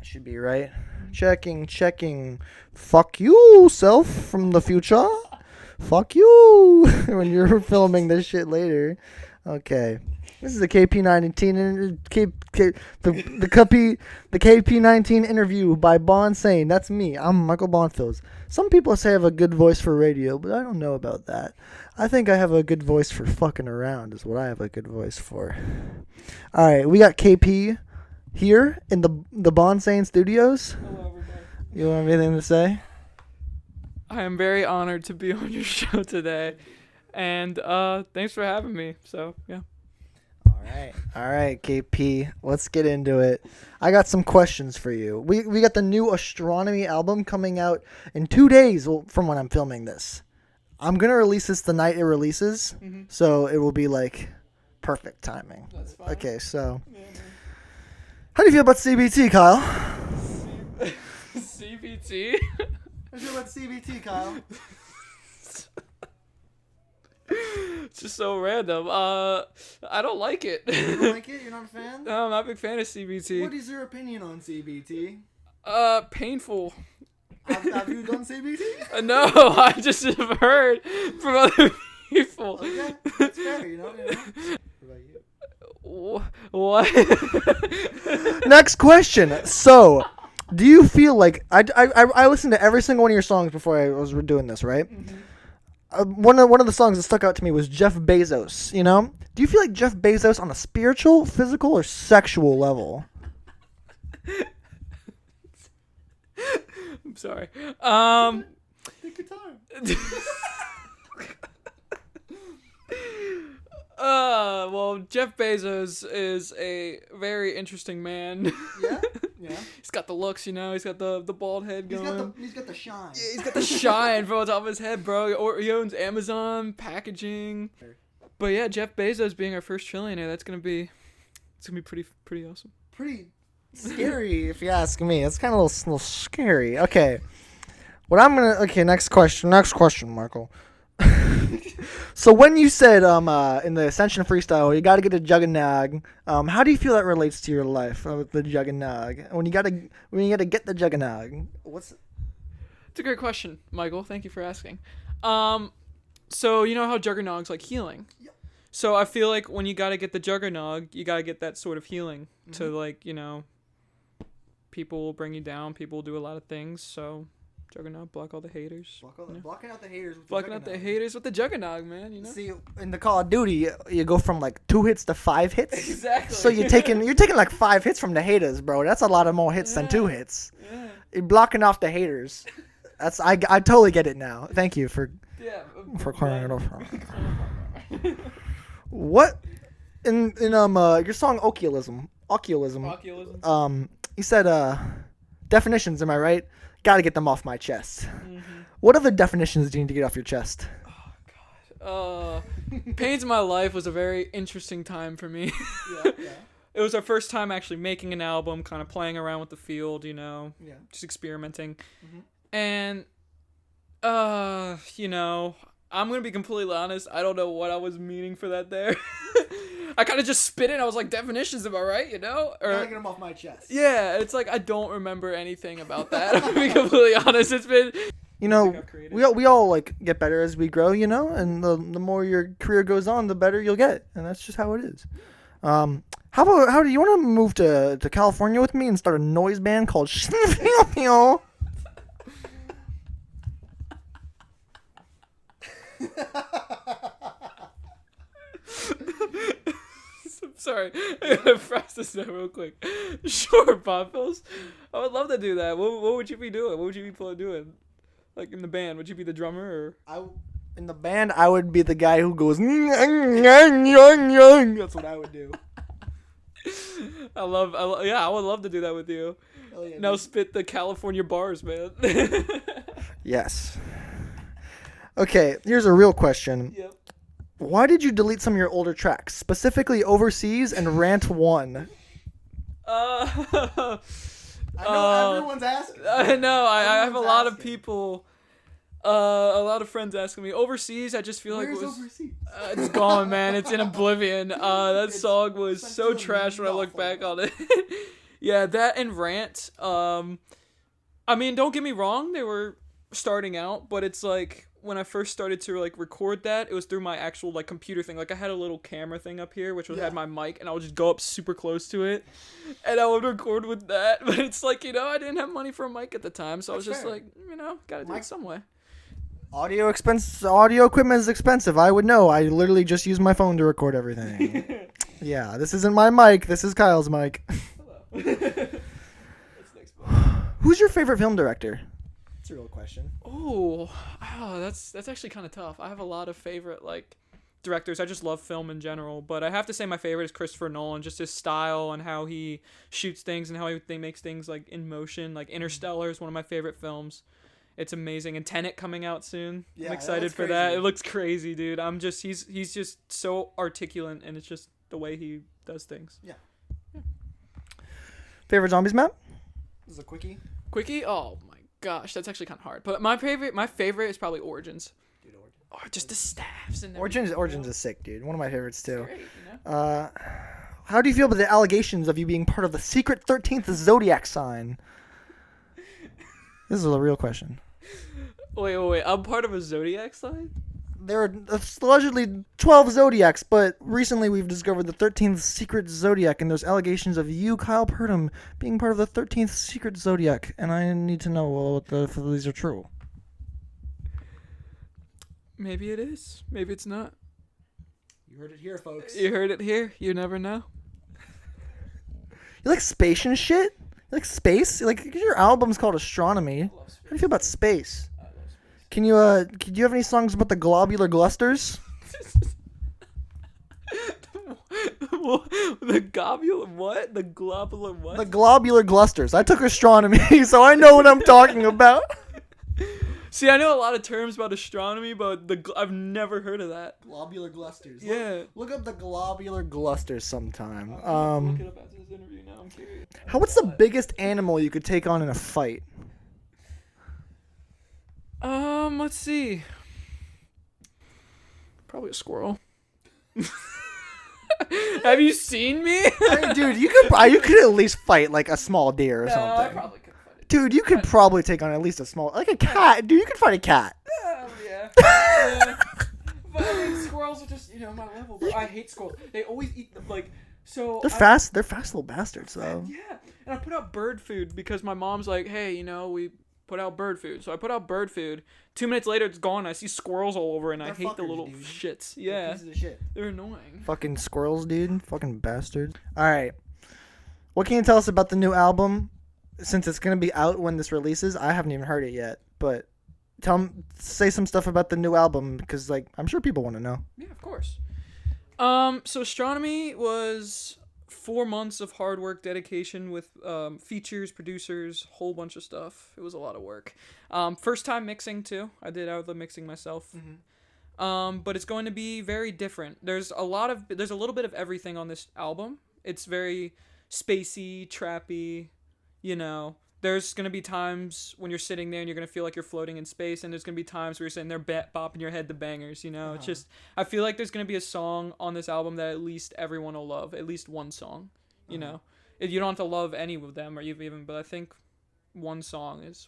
should be right. Checking. Fuck you, self from the future. Fuck you when you're filming this shit later. Okay. This is the Kp19 the Kp19 Interview by Bonsane. That's me. I'm Michael Bonfils. Some people say I have a good voice for radio, but I don't know about that. I think I have a good voice for fucking around is what I have a good voice for. All right, we got KP here in the Bonsane Studios. Hello, everybody. You have anything to say? I am very honored to be on your show today, and thanks for having me. So, yeah. All right, KP. Let's get into it. I got some questions for you. We got the new Astronomy album coming out in 2 days from when I'm filming this. I'm going to release this the night it releases, so it will be like perfect timing. That's fine. Okay, so how do you feel about CBT, Kyle? CBT? How do you feel about CBT, Kyle? It's just so random. I don't like it. You don't like it? You're not a fan? No, I'm not a big fan of CBT. What is your opinion on CBT? Painful. Have you done CBT? No, I just have heard from other people. Okay, that's fair, you know. What about you? What? Next question. So, do you feel like I listened to every single one of your songs before I was doing this, right? One of the songs that stuck out to me was Jeff Bezos. You know, do you feel like Jeff Bezos on a spiritual, physical, or sexual level? I'm sorry. Take your time. Well, Jeff Bezos is a very interesting man. Yeah. He's got the looks, you know. He's got the bald head going. He's got the shine. Yeah, he's got the shine from on top of his head, bro. Or he owns Amazon packaging. But yeah, Jeff Bezos being our first trillionaire, it's gonna be pretty awesome. Pretty scary, if you ask me. It's kind of a little scary. Okay. Next question, Michael. So when you said in the Ascension freestyle you got to get a Juggernog, how do you feel that relates to your life with the Juggernog? When you got to get the Juggernog, It's a great question, Michael. Thank you for asking. So you know how Juggernog's like healing. Yep. So I feel like when you got to get the Juggernog, you got to get that sort of healing to, like, you know, people will bring you down, people will do a lot of things, so Juggernog, block all the haters. Blocking out the haters. Blocking out the haters with the Juggernog, man. You know. See, in the Call of Duty, you go from like 2 hits to 5 hits. Exactly. So you're taking like 5 hits from the haters, bro. That's a lot of more hits than 2 hits. Yeah. You're blocking off the haters. I totally get it now. Thank you for clearing it up. What in your song Occulism? You said definitions. Am I right? Got to get them off my chest. What other definitions do you need to get off your chest? Oh, God. Pains in My Life was a very interesting time for me. Yeah. It was our first time actually making an album, kind of playing around with the field, you know, just experimenting. And, you know, I'm going to be completely honest. I don't know what I was meaning for that there. I kind of just spit it. I was like, definitions, am I right? You know? Gotta get them off my chest. Yeah, it's like I don't remember anything about that. I'm gonna be completely honest. It's been, you know, we all like get better as we grow, you know, and the more your career goes on, the better you'll get, and that's just how it is. How do you want to move to California with me and start a noise band called Feel? Sorry, I gotta process that real quick. Sure, Bonfils. I would love to do that. What would you be doing? What would you be doing? Like in the band, would you be the drummer or? In the band, I would be the guy who goes. That's what I would do. I would love to do that with you. Hell yeah, now dude. spit the California bars, man. Yes. Okay, here's a real question. Yep. Why did you delete some of your older tracks, specifically Overseas and Rant 1? I know everyone's asking. I know. I have a lot of people, a lot of friends asking me. Overseas, I just feel like it was. Overseas? It's gone, man. It's in oblivion. That song was so trash when I look back on it. Yeah, that and Rant. I mean, don't get me wrong, they were starting out, but it's like when I first started to like record that, it was through my actual like computer thing. Like I had a little camera thing up here, which had my mic, and I would just go up super close to it, and I would record with that. But it's like, you know, I didn't have money for a mic at the time, so I was just like, you know, gotta do it some way. Audio equipment is expensive. I would know. I literally just use my phone to record everything. Yeah, this isn't my mic. This is Kyle's mic. Hello. Who's your favorite film director? That's a real question. Oh, that's actually kind of tough. I have a lot of favorite like directors. I just love film in general, but I have to say my favorite is Christopher Nolan. Just his style and how he shoots things and how he makes things like in motion. Like Interstellar is one of my favorite films. It's amazing. And Tenet coming out soon. Yeah, I'm excited for that. It looks crazy, dude. He's just so articulate, and it's just the way he does things. Yeah. Favorite zombies map? This is a quickie. Quickie? Oh my gosh, that's actually kind of hard. But my favorite is probably Origins. Dude, Origins. Oh, just the staffs and Origins is sick, dude. One of my favorites too. Great, you know? How do you feel about the allegations of you being part of the secret 13th zodiac sign? This is a real question. Wait. I'm part of a zodiac sign? There are allegedly 12 zodiacs, but recently we've discovered the 13th secret zodiac, and there's allegations of you, Kyle Purdom, being part of the 13th secret zodiac, and I need to know if these are true. Maybe it is. Maybe it's not. You heard it here, folks. You heard it here. You never know. You like space and shit? You like space? Like your album's called Astronomy. How do you feel about space? Can you do you have any songs about the globular clusters? The globular what? The globular what? The globular clusters. I took astronomy, so I know what I'm talking about. See, I know a lot of terms about astronomy, but I've never heard of that. Globular clusters. Yeah. Look up the globular clusters sometime. Look it up after this interview now. I'm curious. What's the biggest animal you could take on in a fight? Let's see. Probably a squirrel. Have you seen me? I mean, dude, you could at least fight like a small deer or something. I probably could fight it. Dude, you could probably take on at least a small, like a cat. Dude, you could fight a cat. Yeah. But I mean, squirrels are just, my level. But I hate squirrels. They always eat them, like, so. They're fast. They're fast little bastards, though. Yeah. And I put out bird food because my mom's like, hey, we put out bird food. So I put out bird food. 2 minutes later, it's gone. I see squirrels all over, and I hate the little shits. Yeah. Pieces of shit. They're annoying. Fucking squirrels, dude. Fucking bastards. All right. What can you tell us about the new album? Since it's going to be out when this releases, I haven't even heard it yet. But say some stuff about the new album because, like, I'm sure people want to know. Yeah, of course. So Astronomy was 4 months of hard work, dedication with features, producers, whole bunch of stuff. It was a lot of work. First time mixing too. I did all the mixing myself. Mm-hmm. But it's going to be very different. There's a little bit of everything on this album. It's very spacey, trappy. There's gonna be times when you're sitting there and you're gonna feel like you're floating in space, and there's gonna be times where you're sitting there bopping your head to bangers. It's just, I feel like there's gonna be a song on this album that at least everyone will love, at least one song. You don't have to love any of them or even, but I think one song is